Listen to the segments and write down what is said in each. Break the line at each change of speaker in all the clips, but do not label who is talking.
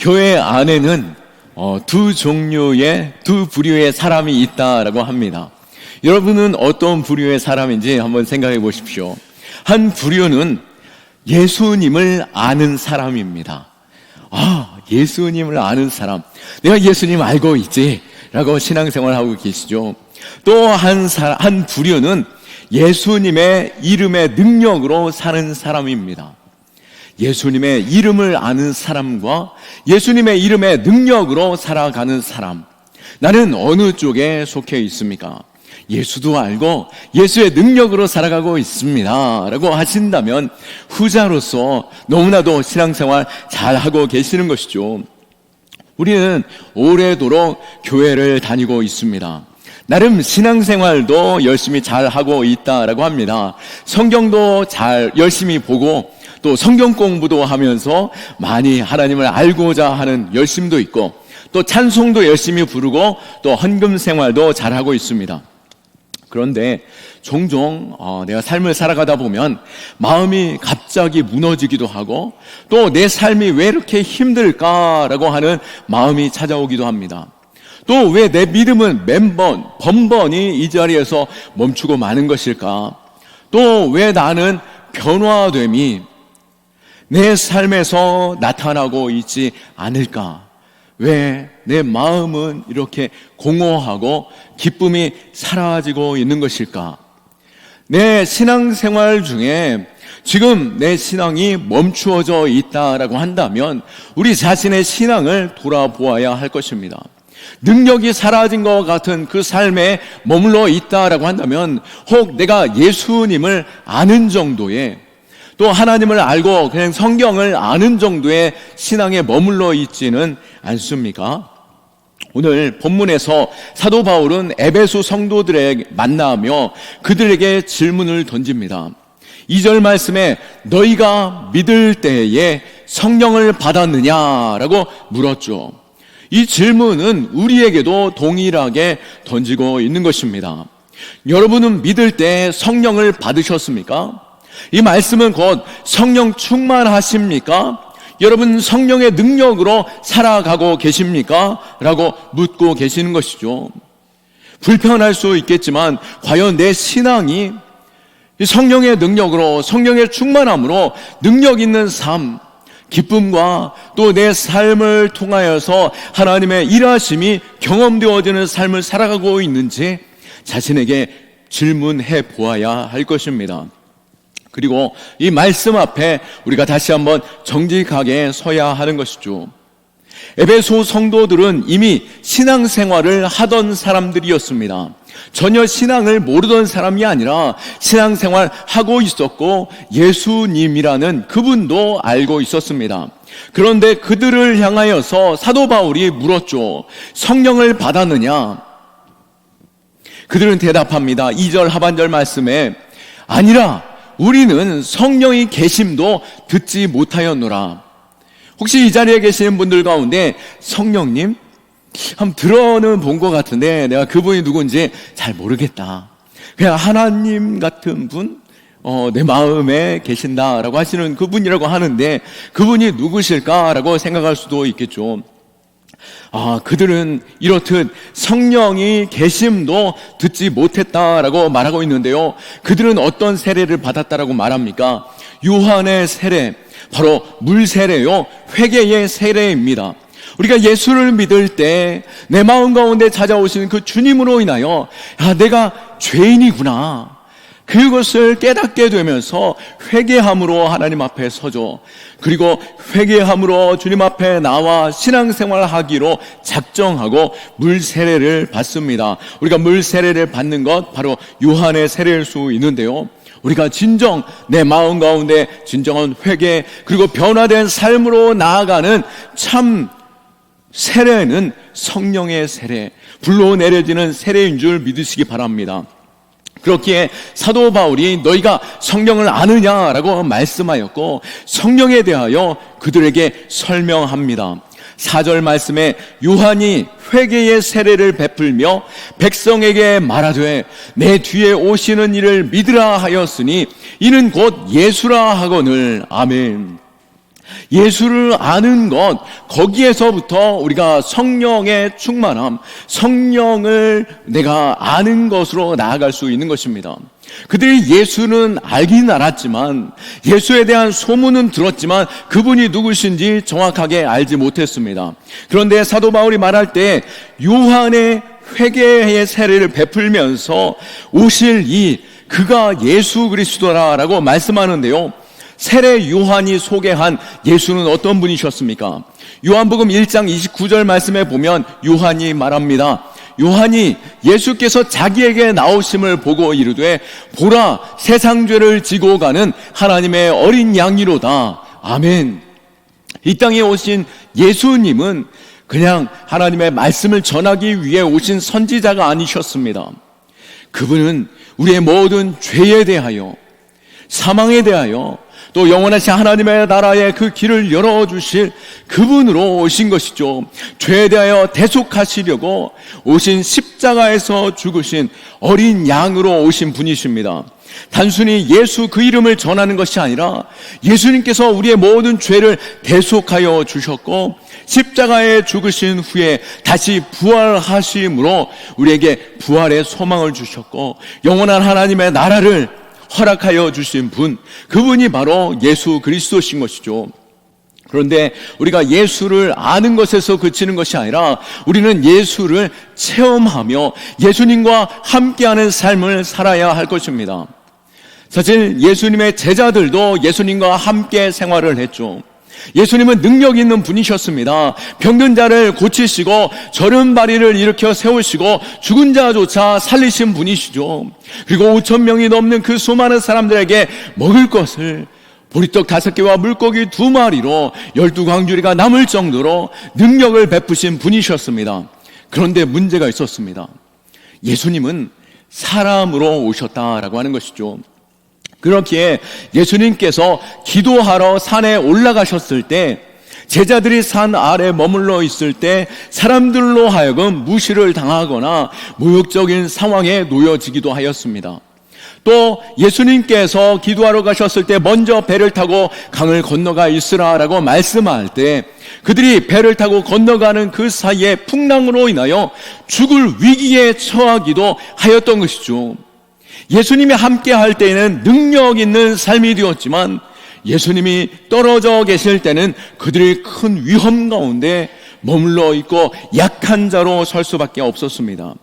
교회 안에는 두 부류의 사람이 있다라고 합니다. 여러분은 어떤 부류의 사람인지 한번 생각해 보십시오. 한 부류는 예수님을 아는 사람입니다. 예수님을 아는 사람. 내가 예수님 알고 있지 라고 신앙생활하고 계시죠. 또 한 부류는 예수님의 이름의 능력으로 사는 사람입니다. 예수님의 이름을 아는 사람과 예수님의 이름의 능력으로 살아가는 사람. 나는 어느 쪽에 속해 있습니까? 예수도 알고 예수의 능력으로 살아가고 있습니다 라고 하신다면 후자로서 너무나도 신앙생활 잘하고 계시는 것이죠. 우리는 오래도록 교회를 다니고 있습니다. 나름 신앙생활도 열심히 잘하고 있다라고 합니다. 성경도 열심히 보고 또 성경 공부도 하면서 많이 하나님을 알고자 하는 열심도 있고 또 찬송도 열심히 부르고 또 헌금 생활도 잘하고 있습니다. 그런데 종종 내가 삶을 살아가다 보면 마음이 갑자기 무너지기도 하고 또 내 삶이 왜 이렇게 힘들까라고 하는 마음이 찾아오기도 합니다. 또 왜 내 믿음은 번번이 이 자리에서 멈추고 마는 것일까? 또 왜 나는 변화됨이 내 삶에서 나타나고 있지 않을까? 왜 내 마음은 이렇게 공허하고 기쁨이 사라지고 있는 것일까? 내 신앙생활 중에 지금 내 신앙이 멈추어져 있다라고 한다면 우리 자신의 신앙을 돌아보아야 할 것입니다. 능력이 사라진 것 같은 그 삶에 머물러 있다라고 한다면 혹 내가 예수님을 아는 정도의 또 하나님을 알고 그냥 성경을 아는 정도의 신앙에 머물러 있지는 않습니까? 오늘 본문에서 사도 바울은 에베소 성도들에 만나며 그들에게 질문을 던집니다. 2절 말씀에 너희가 믿을 때에 성령을 받았느냐라고 물었죠. 이 질문은 우리에게도 동일하게 던지고 있는 것입니다. 여러분은 믿을 때 성령을 받으셨습니까? 이 말씀은 곧 성령 충만하십니까? 여러분 성령의 능력으로 살아가고 계십니까? 라고 묻고 계시는 것이죠. 불편할 수 있겠지만 과연 내 신앙이 성령의 능력으로 성령의 충만함으로 능력 있는 삶, 기쁨과 또 내 삶을 통하여서 하나님의 일하심이 경험되어지는 삶을 살아가고 있는지 자신에게 질문해 보아야 할 것입니다. 그리고 이 말씀 앞에 우리가 다시 한번 정직하게 서야 하는 것이죠. 에베소 성도들은 이미 신앙생활을 하던 사람들이었습니다. 전혀 신앙을 모르던 사람이 아니라 신앙생활 하고 있었고 예수님이라는 그분도 알고 있었습니다. 그런데 그들을 향하여서 사도 바울이 물었죠. 성령을 받았느냐? 그들은 대답합니다. 2절 하반절 말씀에 아니라 우리는 성령이 계심도 듣지 못하였노라. 혹시 이 자리에 계시는 분들 가운데 성령님 한번 들어는 본 것 같은데 내가 그분이 누군지 잘 모르겠다. 그냥 하나님 같은 분 내 마음에 계신다라고 하시는 그분이라고 하는데 그분이 누구실까라고 생각할 수도 있겠죠. 그들은 이렇듯 성령이 계심도 듣지 못했다라고 말하고 있는데요. 그들은 어떤 세례를 받았다라고 말합니까? 요한의 세례, 바로 물 세례요, 회개의 세례입니다. 우리가 예수를 믿을 때 내 마음 가운데 찾아오시는 그 주님으로 인하여 내가 죄인이구나, 그것을 깨닫게 되면서 회개함으로 하나님 앞에 서죠. 그리고 회개함으로 주님 앞에 나와 신앙생활 하기로 작정하고 물 세례를 받습니다. 우리가 물 세례를 받는 것 바로 요한의 세례일 수 있는데요. 우리가 진정 내 마음 가운데 진정한 회개 그리고 변화된 삶으로 나아가는 참 세례는 성령의 세례, 불로 내려지는 세례인 줄 믿으시기 바랍니다. 그렇기에 사도 바울이 너희가 성령을 아느냐라고 말씀하였고 성령에 대하여 그들에게 설명합니다. 4절 말씀에 요한이 회개의 세례를 베풀며 백성에게 말하되 내 뒤에 오시는 이를 믿으라 하였으니 이는 곧 예수라 하거늘. 아멘. 예수를 아는 것, 거기에서부터 우리가 성령의 충만함, 성령을 내가 아는 것으로 나아갈 수 있는 것입니다. 그들이 예수는 알긴 알았지만, 예수에 대한 소문은 들었지만 그분이 누구신지 정확하게 알지 못했습니다. 그런데 사도 바울이 말할 때 요한의 회개의 세례를 베풀면서 오실 그가 예수 그리스도라라고 말씀하는데요, 세례 요한이 소개한 예수는 어떤 분이셨습니까? 요한복음 1장 29절 말씀에 보면 요한이 말합니다. 요한이 예수께서 자기에게 나오심을 보고 이르되 보라, 세상 죄를 지고 가는 하나님의 어린 양이로다. 아멘. 이 땅에 오신 예수님은 그냥 하나님의 말씀을 전하기 위해 오신 선지자가 아니셨습니다. 그분은 우리의 모든 죄에 대하여, 사망에 대하여, 또 영원하신 하나님의 나라의 그 길을 열어주실 그분으로 오신 것이죠. 죄에 대하여 대속하시려고 오신, 십자가에서 죽으신 어린 양으로 오신 분이십니다. 단순히 예수 그 이름을 전하는 것이 아니라 예수님께서 우리의 모든 죄를 대속하여 주셨고 십자가에 죽으신 후에 다시 부활하심으로 우리에게 부활의 소망을 주셨고 영원한 하나님의 나라를 허락하여 주신 분, 그분이 바로 예수 그리스도신 것이죠. 그런데 우리가 예수를 아는 것에서 그치는 것이 아니라 우리는 예수를 체험하며 예수님과 함께하는 삶을 살아야 할 것입니다. 사실 예수님의 제자들도 예수님과 함께 생활을 했죠. 예수님은 능력 있는 분이셨습니다. 병든 자를 고치시고 저른 바리를 일으켜 세우시고 죽은 자조차 살리신 분이시죠. 그리고 5,000명이 넘는 그 수많은 사람들에게 먹을 것을 보리떡 5개와 물고기 2마리로 12광주리가 남을 정도로 능력을 베푸신 분이셨습니다. 그런데 문제가 있었습니다. 예수님은 사람으로 오셨다라고 하는 것이죠. 그렇기에 예수님께서 기도하러 산에 올라가셨을 때, 제자들이 산 아래 머물러 있을 때 사람들로 하여금 무시를 당하거나 모욕적인 상황에 놓여지기도 하였습니다. 또 예수님께서 기도하러 가셨을 때 먼저 배를 타고 강을 건너가 있으라라고 말씀할 때 그들이 배를 타고 건너가는 그 사이에 풍랑으로 인하여 죽을 위기에 처하기도 하였던 것이죠. 예수님이 함께 할 때에는 능력 있는 삶이 되었지만 예수님이 떨어져 계실 때는 그들이 큰 위험 가운데 머물러 있고 약한 자로 설 수밖에 없었습니다.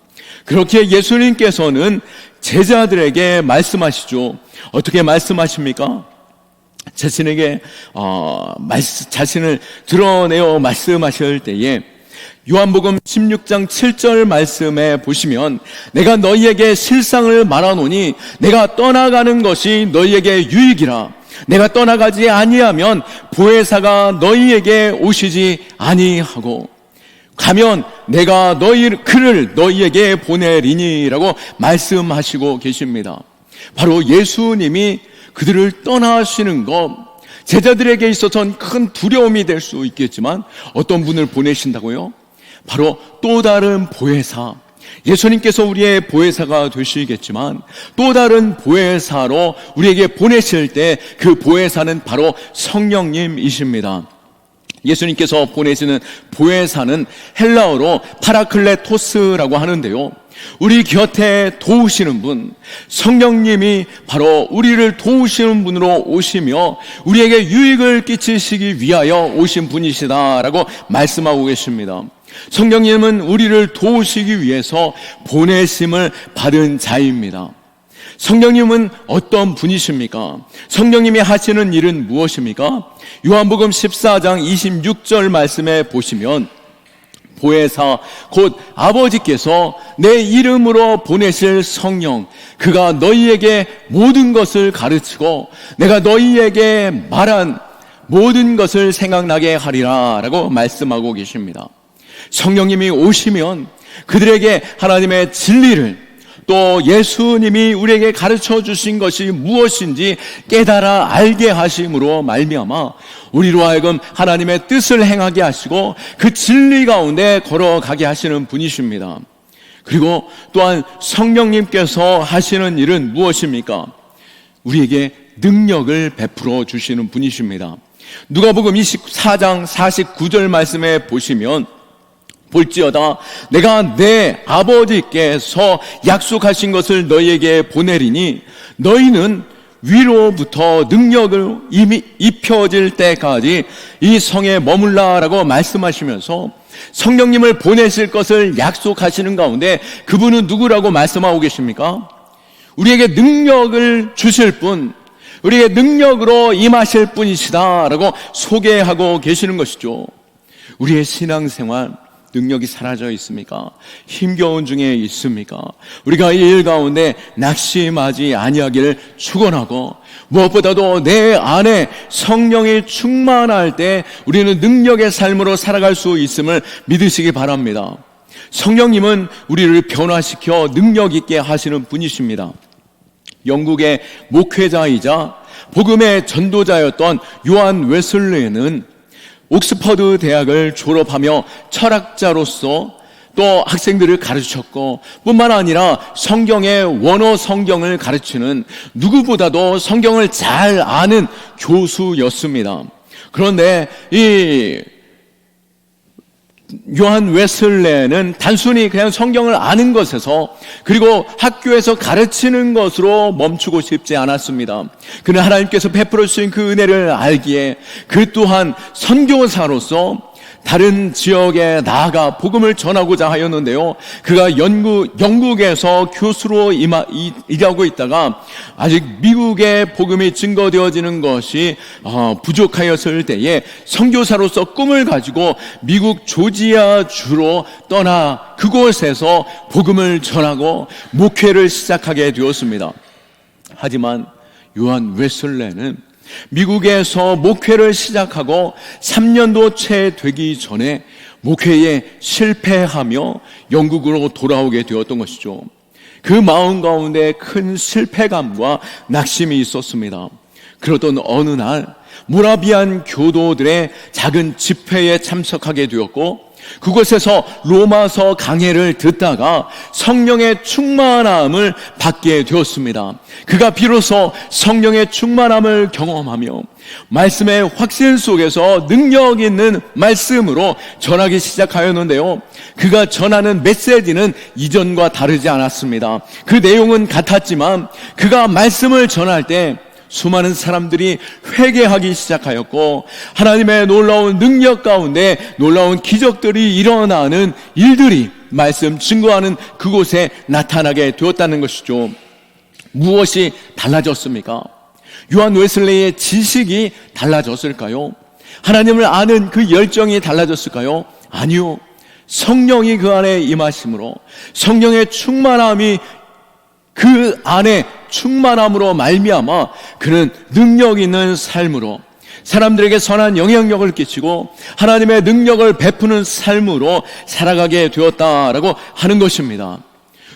그렇게 예수님께서는 제자들에게 말씀하시죠. 어떻게 말씀하십니까? 자신에게 자신을 드러내어 말씀하실 때에 요한복음 16장 7절 말씀에 보시면 내가 너희에게 실상을 말하노니 내가 떠나가는 것이 너희에게 유익이라. 내가 떠나가지 아니하면 보혜사가 너희에게 오시지 아니하고 가면 내가 그를 너희에게 보내리니라고 말씀하시고 계십니다. 바로 예수님이 그들을 떠나시는 것, 제자들에게 있어서는 큰 두려움이 될 수 있겠지만 어떤 분을 보내신다고요? 바로 또 다른 보혜사, 예수님께서 우리의 보혜사가 되시겠지만 또 다른 보혜사로 우리에게 보내실 때 그 보혜사는 바로 성령님이십니다. 예수님께서 보내시는 보혜사는 헬라어로 파라클레토스라고 하는데요, 우리 곁에 도우시는 분, 성령님이 바로 우리를 도우시는 분으로 오시며 우리에게 유익을 끼치시기 위하여 오신 분이시다라고 말씀하고 계십니다. 성령님은 우리를 도우시기 위해서 보내심을 받은 자입니다. 성령님은 어떤 분이십니까? 성령님이 하시는 일은 무엇입니까? 요한복음 14장 26절 말씀에 보시면 보혜사 곧 아버지께서 내 이름으로 보내실 성령, 그가 너희에게 모든 것을 가르치고 내가 너희에게 말한 모든 것을 생각나게 하리라 라고 말씀하고 계십니다. 성령님이 오시면 그들에게 하나님의 진리를, 또 예수님이 우리에게 가르쳐 주신 것이 무엇인지 깨달아 알게 하심으로 말미암아 우리로 하여금 하나님의 뜻을 행하게 하시고 그 진리 가운데 걸어가게 하시는 분이십니다. 그리고 또한 성령님께서 하시는 일은 무엇입니까? 우리에게 능력을 베풀어 주시는 분이십니다. 누가복음 24장 49절 말씀에 보시면 볼지어다 내가 내 아버지께서 약속하신 것을 너희에게 보내리니 너희는 위로부터 능력을 이미 입혀질 때까지 이 성에 머물라라고 말씀하시면서 성령님을 보내실 것을 약속하시는 가운데 그분은 누구라고 말씀하고 계십니까? 우리에게 능력을 주실 분, 우리에게 능력으로 임하실 분이시다라고 소개하고 계시는 것이죠. 우리의 신앙생활 능력이 사라져 있습니까? 힘겨운 중에 있습니까? 우리가 이 일 가운데 낙심하지 아니하기를 축원하고 무엇보다도 내 안에 성령이 충만할 때 우리는 능력의 삶으로 살아갈 수 있음을 믿으시기 바랍니다. 성령님은 우리를 변화시켜 능력 있게 하시는 분이십니다. 영국의 목회자이자 복음의 전도자였던 요한 웨슬레는 옥스퍼드 대학을 졸업하며 철학자로서 또 학생들을 가르쳤고 뿐만 아니라 성경의 원어 성경을 가르치는 누구보다도 성경을 잘 아는 교수였습니다. 그런데 이 요한 웨슬레는 단순히 그냥 성경을 아는 것에서 그리고 학교에서 가르치는 것으로 멈추고 싶지 않았습니다. 그는 하나님께서 베풀어 주신 그 은혜를 알기에 그 또한 선교사로서 다른 지역에 나아가 복음을 전하고자 하였는데요. 그가 영국에서 교수로 일하고 있다가 아직 미국의 복음이 증거되어지는 것이 부족하였을 때에 선교사로서 꿈을 가지고 미국 조지아 주로 떠나 그곳에서 복음을 전하고 목회를 시작하게 되었습니다. 하지만 요한 웨슬레는 미국에서 목회를 시작하고 3년도 채 되기 전에 목회에 실패하며 영국으로 돌아오게 되었던 것이죠. 그 마음 가운데 큰 실패감과 낙심이 있었습니다. 그러던 어느 날 모라비안 교도들의 작은 집회에 참석하게 되었고 그곳에서 로마서 강해를 듣다가 성령의 충만함을 받게 되었습니다. 그가 비로소 성령의 충만함을 경험하며 말씀의 확신 속에서 능력 있는 말씀으로 전하기 시작하였는데요. 그가 전하는 메시지는 이전과 다르지 않았습니다. 그 내용은 같았지만 그가 말씀을 전할 때 수많은 사람들이 회개하기 시작하였고 하나님의 놀라운 능력 가운데 놀라운 기적들이 일어나는 일들이 말씀 증거하는 그곳에 나타나게 되었다는 것이죠. 무엇이 달라졌습니까? 요한 웨슬레이의 지식이 달라졌을까요? 하나님을 아는 그 열정이 달라졌을까요? 아니요. 성령이 그 안에 임하심으로 성령의 충만함이 그 안에 충만함으로 말미암아 그는 능력 있는 삶으로 사람들에게 선한 영향력을 끼치고 하나님의 능력을 베푸는 삶으로 살아가게 되었다라고 하는 것입니다.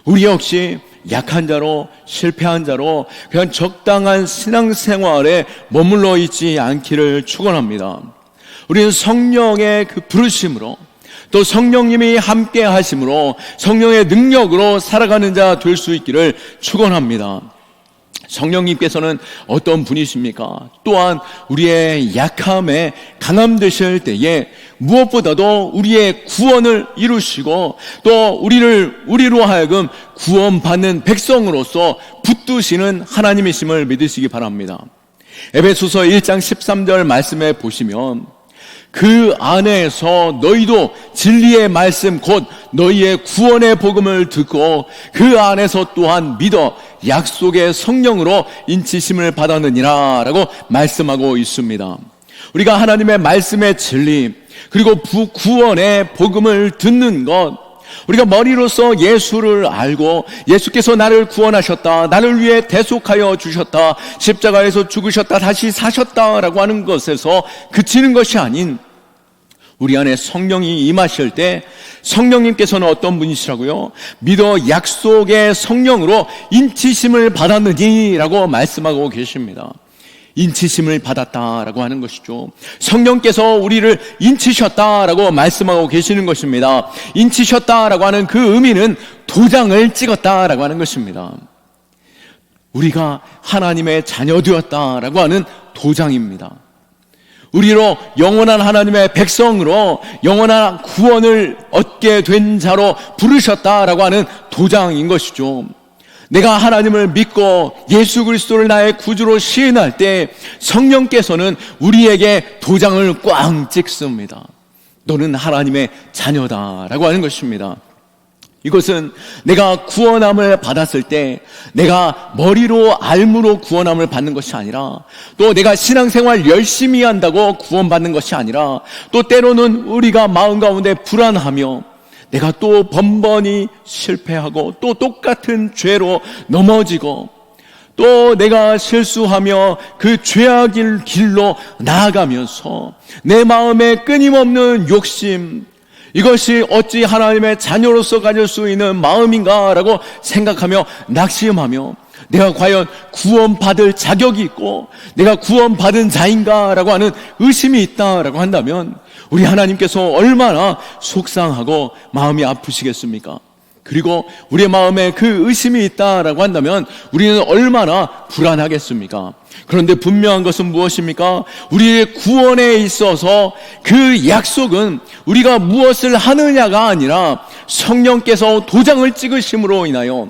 우리 역시 약한 자로 실패한 자로 그냥 적당한 신앙생활에 머물러 있지 않기를 축원합니다. 우리는 성령의 그 부르심으로 또 성령님이 함께 하심으로 성령의 능력으로 살아가는 자 될 수 있기를 축원합니다. 성령님께서는 어떤 분이십니까? 또한 우리의 약함에 강함 되실 때에 무엇보다도 우리의 구원을 이루시고 또 우리로 하여금 구원받는 백성으로서 붙드시는 하나님이심을 믿으시기 바랍니다. 에베소서 1장 13절 말씀에 보시면 그 안에서 너희도 진리의 말씀 곧 너희의 구원의 복음을 듣고 그 안에서 또한 믿어 약속의 성령으로 인치심을 받았느니라 라고 말씀하고 있습니다. 우리가 하나님의 말씀의 진리 그리고 구원의 복음을 듣는 것 우리가 머리로서 예수를 알고 예수께서 나를 구원하셨다 나를 위해 대속하여 주셨다 십자가에서 죽으셨다 다시 사셨다라고 하는 것에서 그치는 것이 아닌 우리 안에 성령이 임하실 때 성령님께서는 어떤 분이시라고요? 믿어 약속의 성령으로 인치심을 받았느니 라고 말씀하고 계십니다. 인치심을 받았다라고 하는 것이죠. 성령께서 우리를 인치셨다라고 말씀하고 계시는 것입니다. 인치셨다라고 하는 그 의미는 도장을 찍었다라고 하는 것입니다. 우리가 하나님의 자녀 되었다라고 하는 도장입니다. 우리로 영원한 하나님의 백성으로 영원한 구원을 얻게 된 자로 부르셨다라고 하는 도장인 것이죠. 내가 하나님을 믿고 예수 그리스도를 나의 구주로 시인할 때 성령께서는 우리에게 도장을 꽝 찍습니다. 너는 하나님의 자녀다라고 하는 것입니다. 이것은 내가 구원함을 받았을 때 내가 머리로 알무로 구원함을 받는 것이 아니라, 또 내가 신앙생활 열심히 한다고 구원받는 것이 아니라, 또 때로는 우리가 마음 가운데 불안하며 내가 또 번번이 실패하고 또 똑같은 죄로 넘어지고 또 내가 실수하며 그 죄악의 길로 나아가면서 내 마음에 끊임없는 욕심, 이것이 어찌 하나님의 자녀로서 가질 수 있는 마음인가라고 생각하며 낙심하며 내가 과연 구원받을 자격이 있고 내가 구원받은 자인가라고 하는 의심이 있다라고 한다면 우리 하나님께서 얼마나 속상하고 마음이 아프시겠습니까? 그리고 우리의 마음에 그 의심이 있다라고 한다면 우리는 얼마나 불안하겠습니까? 그런데 분명한 것은 무엇입니까? 우리의 구원에 있어서 그 약속은 우리가 무엇을 하느냐가 아니라 성령께서 도장을 찍으심으로 인하여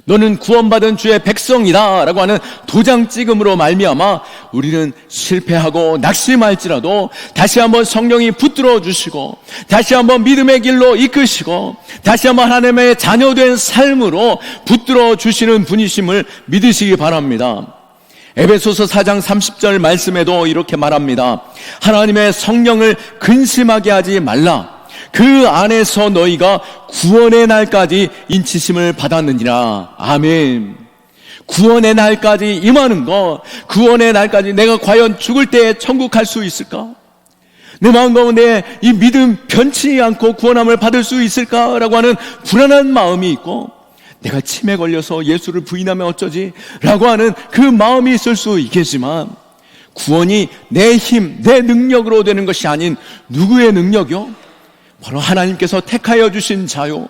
너는 구원받은 주의 백성이다 라고 하는 도장 찍음으로 말미암아 우리는 실패하고 낙심할지라도 다시 한번 성령이 붙들어 주시고 다시 한번 믿음의 길로 이끄시고 다시 한번 하나님의 자녀된 삶으로 붙들어 주시는 분이심을 믿으시기 바랍니다. 에베소서 4장 30절 말씀에도 이렇게 말합니다. 하나님의 성령을 근심하게 하지 말라. 그 안에서 너희가 구원의 날까지 인치심을 받았느니라. 아멘. 구원의 날까지 임하는 것, 구원의 날까지 내가 과연 죽을 때 천국 갈 수 있을까? 내 마음 가운데 이 믿음 변치 않고 구원함을 받을 수 있을까라고 하는 불안한 마음이 있고, 내가 치매 걸려서 예수를 부인하면 어쩌지? 라고 하는 그 마음이 있을 수 있겠지만, 구원이 내 힘, 내 능력으로 되는 것이 아닌 누구의 능력이요? 바로 하나님께서 택하여 주신 자요,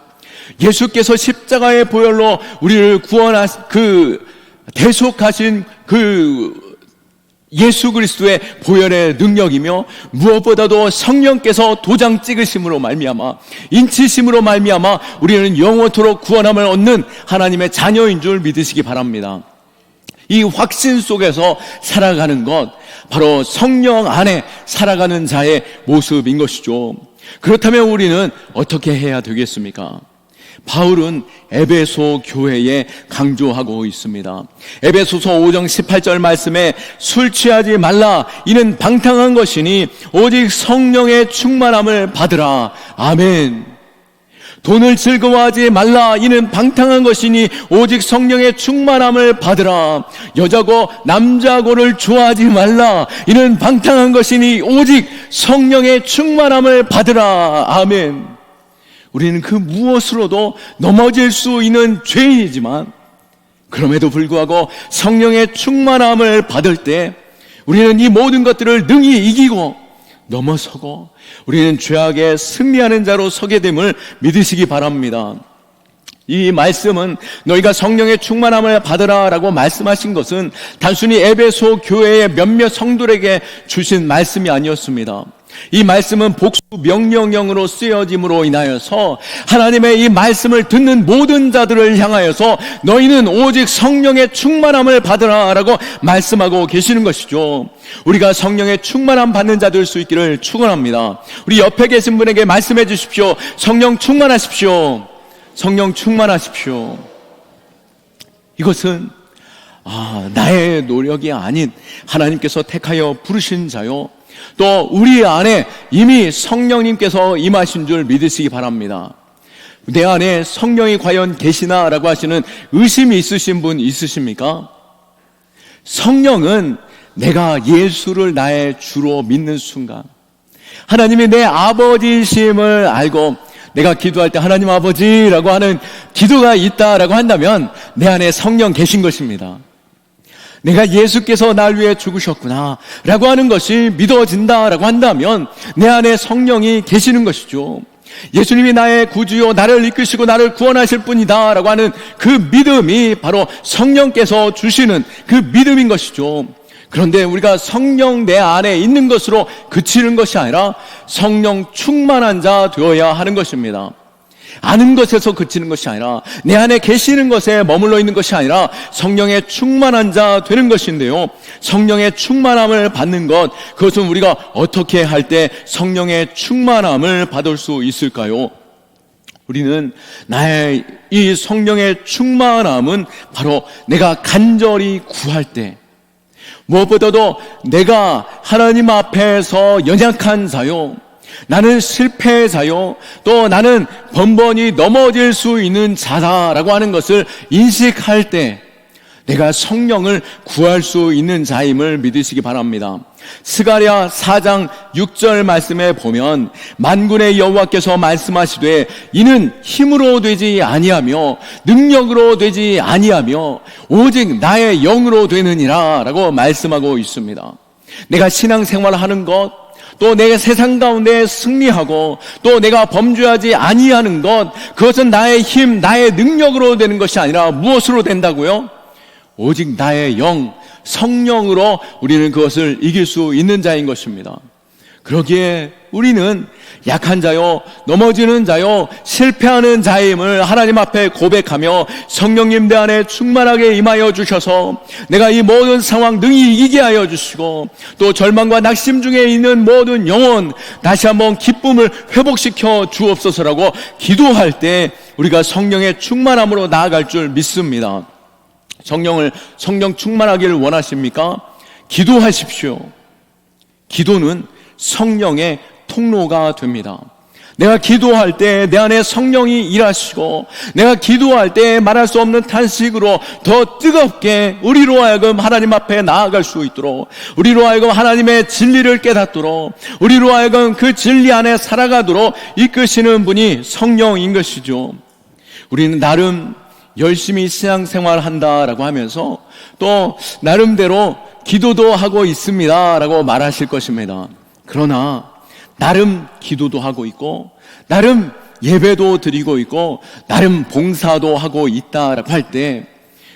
예수께서 십자가의 보혈로 우리를 대속하신 그 예수 그리스도의 보혈의 능력이며, 무엇보다도 성령께서 도장 찍으심으로 말미암아, 인치심으로 말미암아 우리는 영원토록 구원함을 얻는 하나님의 자녀인 줄 믿으시기 바랍니다. 이 확신 속에서 살아가는 것, 바로 성령 안에 살아가는 자의 모습인 것이죠. 그렇다면 우리는 어떻게 해야 되겠습니까? 바울은 에베소 교회에 강조하고 있습니다. 에베소서 5장 18절 말씀에 술 취하지 말라. 이는 방탕한 것이니 오직 성령의 충만함을 받으라. 아멘. 돈을 즐거워하지 말라. 이는 방탕한 것이니 오직 성령의 충만함을 받으라. 여자고 남자고를 좋아하지 말라. 이는 방탕한 것이니 오직 성령의 충만함을 받으라. 아멘. 우리는 그 무엇으로도 넘어질 수 있는 죄인이지만 그럼에도 불구하고 성령의 충만함을 받을 때 우리는 이 모든 것들을 능히 이기고 넘어서고 우리는 죄악에 승리하는 자로 서게 됨을 믿으시기 바랍니다. 이 말씀은 너희가 성령의 충만함을 받으라 라고 말씀하신 것은 단순히 에베소 교회의 몇몇 성도에게 주신 말씀이 아니었습니다. 이 말씀은 복수 명령형으로 쓰여짐으로 인하여서 하나님의 이 말씀을 듣는 모든 자들을 향하여서 너희는 오직 성령의 충만함을 받으라 라고 말씀하고 계시는 것이죠. 우리가 성령의 충만함 받는 자들 수 있기를 축원합니다. 우리 옆에 계신 분에게 말씀해 주십시오. 성령 충만하십시오. 성령 충만하십시오. 이것은 나의 노력이 아닌 하나님께서 택하여 부르신 자요, 또 우리 안에 이미 성령님께서 임하신 줄 믿으시기 바랍니다. 내 안에 성령이 과연 계시나 라고 하시는 의심이 있으신 분 있으십니까? 성령은 내가 예수를 나의 주로 믿는 순간, 하나님이 내 아버지심을 알고 내가 기도할 때 하나님 아버지라고 하는 기도가 있다라고 한다면 내 안에 성령 계신 것입니다. 내가 예수께서 날 위해 죽으셨구나 라고 하는 것이 믿어진다라고 한다면 내 안에 성령이 계시는 것이죠. 예수님이 나의 구주요, 나를 이끄시고 나를 구원하실 분이다 라고 하는 그 믿음이 바로 성령께서 주시는 그 믿음인 것이죠. 그런데 우리가 성령 내 안에 있는 것으로 그치는 것이 아니라 성령 충만한 자 되어야 하는 것입니다. 아는 것에서 그치는 것이 아니라 내 안에 계시는 것에 머물러 있는 것이 아니라 성령의 충만한 자 되는 것인데요, 성령의 충만함을 받는 것, 그것은 우리가 어떻게 할 때 성령의 충만함을 받을 수 있을까요? 우리는 나의 이 성령의 충만함은 바로 내가 간절히 구할 때, 무엇보다도 내가 하나님 앞에서 연약한 자요, 나는 실패자요, 또 나는 번번이 넘어질 수 있는 자다라고 하는 것을 인식할 때 내가 성령을 구할 수 있는 자임을 믿으시기 바랍니다. 스가랴 4장 6절 말씀에 보면 만군의 여호와께서 말씀하시되 이는 힘으로 되지 아니하며 능력으로 되지 아니하며 오직 나의 영으로 되느니라 라고 말씀하고 있습니다. 내가 신앙생활을 하는 것, 또 내가 세상 가운데 승리하고 또 내가 범죄하지 아니하는 것, 그것은 나의 힘, 나의 능력으로 되는 것이 아니라 무엇으로 된다고요? 오직 나의 영, 성령으로 우리는 그것을 이길 수 있는 자인 것입니다. 그러기에 우리는 약한 자요, 넘어지는 자요, 실패하는 자임을 하나님 앞에 고백하며 성령님 내 안에 충만하게 임하여 주셔서 내가 이 모든 상황 능히 이기게 하여 주시고 또 절망과 낙심 중에 있는 모든 영혼 다시 한번 기쁨을 회복시켜 주옵소서라고 기도할 때 우리가 성령의 충만함으로 나아갈 줄 믿습니다. 성령 충만하기를 원하십니까? 기도하십시오. 기도는 성령의 통로가 됩니다. 내가 기도할 때 내 안에 성령이 일하시고 내가 기도할 때 말할 수 없는 탄식으로 더 뜨겁게 우리로 하여금 하나님 앞에 나아갈 수 있도록, 우리로 하여금 하나님의 진리를 깨닫도록, 우리로 하여금 그 진리 안에 살아가도록 이끄시는 분이 성령인 것이죠. 우리는 나름 열심히 신앙생활 한다라고 하면서 또 나름대로 기도도 하고 있습니다 라고 말하실 것입니다. 그러나 나름 기도도 하고 있고 나름 예배도 드리고 있고 나름 봉사도 하고 있다라고 할 때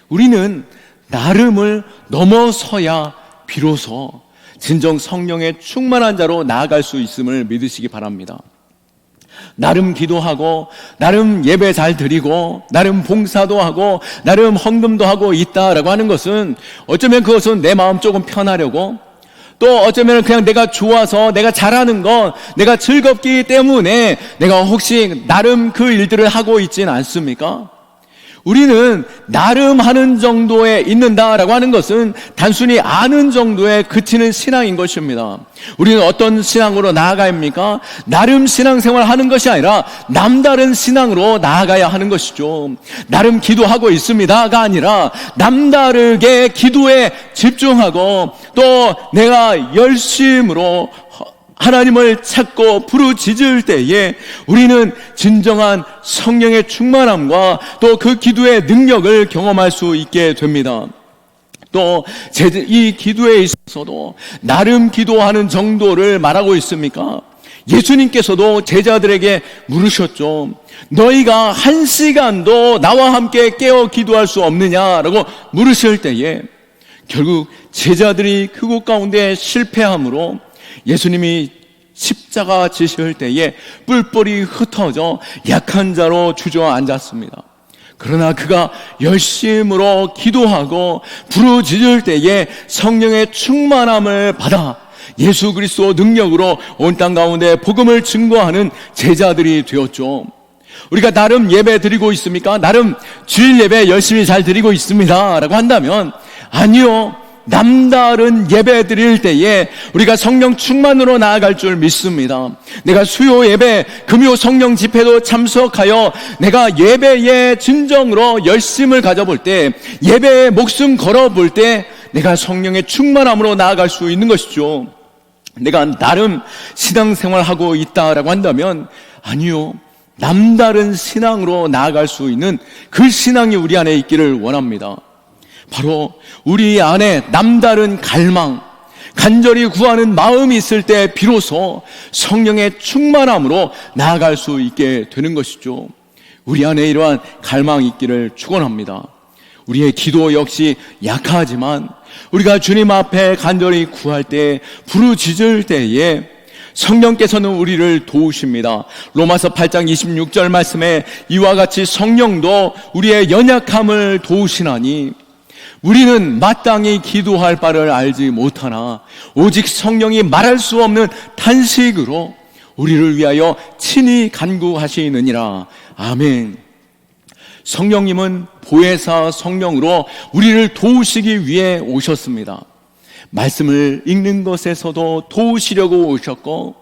우리는 나름을 넘어서야 비로소 진정 성령의 충만한 자로 나아갈 수 있음을 믿으시기 바랍니다. 나름 기도하고 나름 예배 잘 드리고 나름 봉사도 하고 나름 헌금도 하고 있다라고 하는 것은 어쩌면 그것은 내 마음 조금 편하려고, 또 어쩌면 그냥 내가 좋아서 내가 잘하는 것, 내가 즐겁기 때문에 내가 혹시 나름 그 일들을 하고 있지는 않습니까? 우리는 나름 하는 정도에 있는다라고 하는 것은 단순히 아는 정도에 그치는 신앙인 것입니다. 우리는 어떤 신앙으로 나아가야 합니까? 나름 신앙생활 하는 것이 아니라 남다른 신앙으로 나아가야 하는 것이죠. 나름 기도하고 있습니다가 아니라 남다르게 기도에 집중하고 또 내가 열심으로 하나님을 찾고 부르짖을 때에 우리는 진정한 성령의 충만함과 또 그 기도의 능력을 경험할 수 있게 됩니다. 또 이 기도에 있어서도 나름 기도하는 정도를 말하고 있습니까? 예수님께서도 제자들에게 물으셨죠. 너희가 1시간도 나와 함께 깨어 기도할 수 없느냐라고 물으실 때에 결국 제자들이 그곳 가운데 실패함으로 예수님이 십자가 지실 때에 뿔뿔이 흩어져 약한 자로 주저앉았습니다. 그러나 그가 열심으로 기도하고 부르짖을 때에 성령의 충만함을 받아 예수 그리스도 능력으로 온 땅 가운데 복음을 증거하는 제자들이 되었죠. 우리가 나름 예배 드리고 있습니까? 나름 주일 예배 열심히 잘 드리고 있습니다 라고 한다면 아니요, 남다른 예배 드릴 때에 우리가 성령 충만으로 나아갈 줄 믿습니다. 내가 수요 예배, 금요 성령 집회도 참석하여 내가 예배에 진정으로 열심을 가져볼 때, 예배에 목숨 걸어볼 때 내가 성령의 충만함으로 나아갈 수 있는 것이죠. 내가 나름 신앙생활하고 있다라고 한다면 아니요, 남다른 신앙으로 나아갈 수 있는 그 신앙이 우리 안에 있기를 원합니다. 바로 우리 안에 남다른 갈망, 간절히 구하는 마음이 있을 때 비로소 성령의 충만함으로 나아갈 수 있게 되는 것이죠. 우리 안에 이러한 갈망이 있기를 축원합니다. 우리의 기도 역시 약하지만 우리가 주님 앞에 간절히 구할 때, 부르짖을 때에 성령께서는 우리를 도우십니다. 로마서 8장 26절 말씀에 이와 같이 성령도 우리의 연약함을 도우시나니 우리는 마땅히 기도할 바를 알지 못하나 오직 성령이 말할 수 없는 탄식으로 우리를 위하여 친히 간구하시느니라. 아멘. 성령님은 보혜사 성령으로 우리를 도우시기 위해 오셨습니다. 말씀을 읽는 것에서도 도우시려고 오셨고,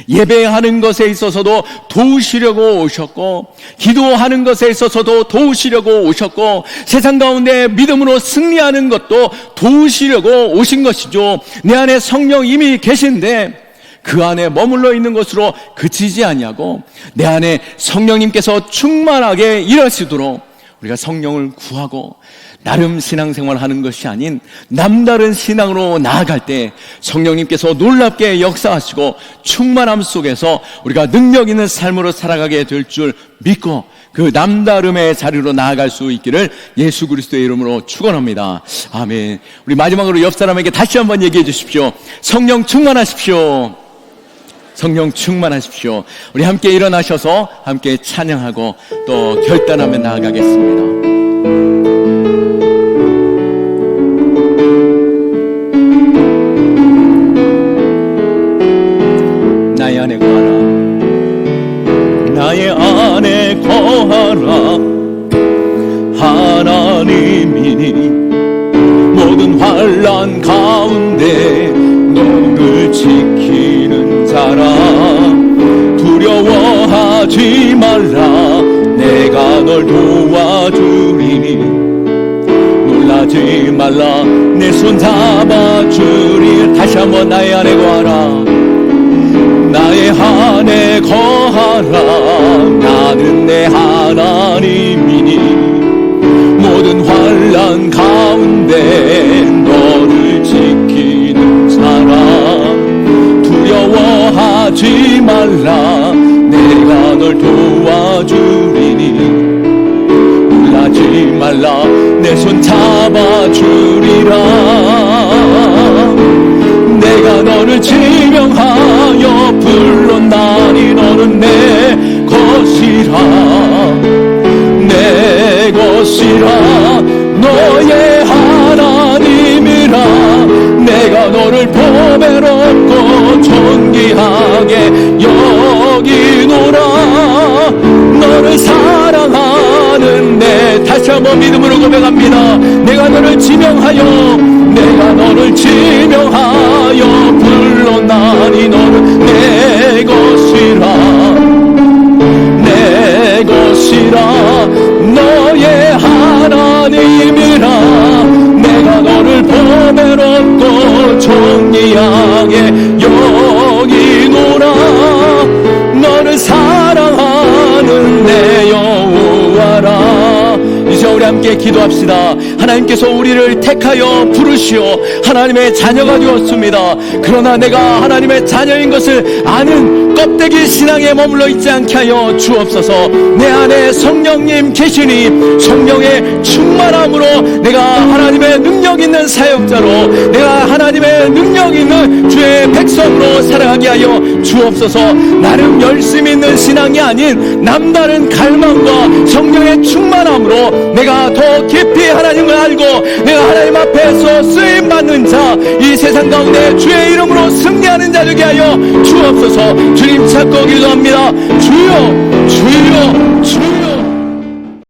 예배하는 것에 있어서도 도우시려고 오셨고, 기도하는 것에 있어서도 도우시려고 오셨고, 세상 가운데 믿음으로 승리하는 것도 도우시려고 오신 것이죠. 내 안에 성령 이미 계신데 그 안에 머물러 있는 것으로 그치지 아니하고 내 안에 성령님께서 충만하게 일하시도록 우리가 성령을 구하고 나름 신앙생활 하는 것이 아닌 남다른 신앙으로 나아갈 때 성령님께서 놀랍게 역사하시고 충만함 속에서 우리가 능력 있는 삶으로 살아가게 될 줄 믿고 그 남다름의 자리로 나아갈 수 있기를 예수 그리스도의 이름으로 축원합니다. 아멘. 우리 마지막으로 옆 사람에게 다시 한번 얘기해 주십시오. 성령 충만하십시오. 성령 충만하십시오. 우리 함께 일어나셔서 함께 찬양하고 또 결단하며 나아가겠습니다. 나의 안에 거하라. 나의 안에 거하라. 하나님이니 모든 환난 가운데 너를 지키는 자라. 두려워하지 말라. 내가 널 도와주리니 놀라지 말라. 내 손 잡아주리. 다시 한번 나의 안에 거하라. 나의 안에 거하라. 나는 내 하나님이니 모든 환난 가운데 너를 지키는 사람. 두려워하지 말라. 내가 널 도와주리니 놀라지 말라. 내 손 잡아주리라. 내가 너를 지명하여 불렀나니 너는 내 것이라. 내 것이라. 너의 하나님이라. 내가 너를 보배롭고 존귀하게 여기노라. 너를 사랑하는 내. 다시 한번 믿음으로 고백합니다. 내가 너를 지명하여 불렀나니 너는 내 것이라. 내 것이라. 너의 하나님이라. 내가 너를 보배롭고 존귀하게 여기노라. 너를 사랑하는 내 여호와라. 이제 우리 함께 기도합시다. 하나님께서 우리를 택하여 부르시어 하나님의 자녀가 되었습니다. 그러나 내가 하나님의 자녀인 것을 아는 껍데기 신앙에 머물러 있지 않게 하여 주옵소서. 내 안에 성령님 계시니 성령의 충만함으로 내가 하나님의 능력 있는 사역자로, 내가 하나님의 능력 있는 주의 백성으로 살아가게 하여 주옵소서. 나름 열심히 있는 신앙이 아닌 남다른 갈망과 성령의 충만함으로 내가 더 깊이 하나님을 알고 내가 하나님 앞에서 쓰임받는 자, 이 세상 가운데 주의 이름으로 승리하는 자 되게 하여 주옵소서. 주님 찾고 기도합니다. 주여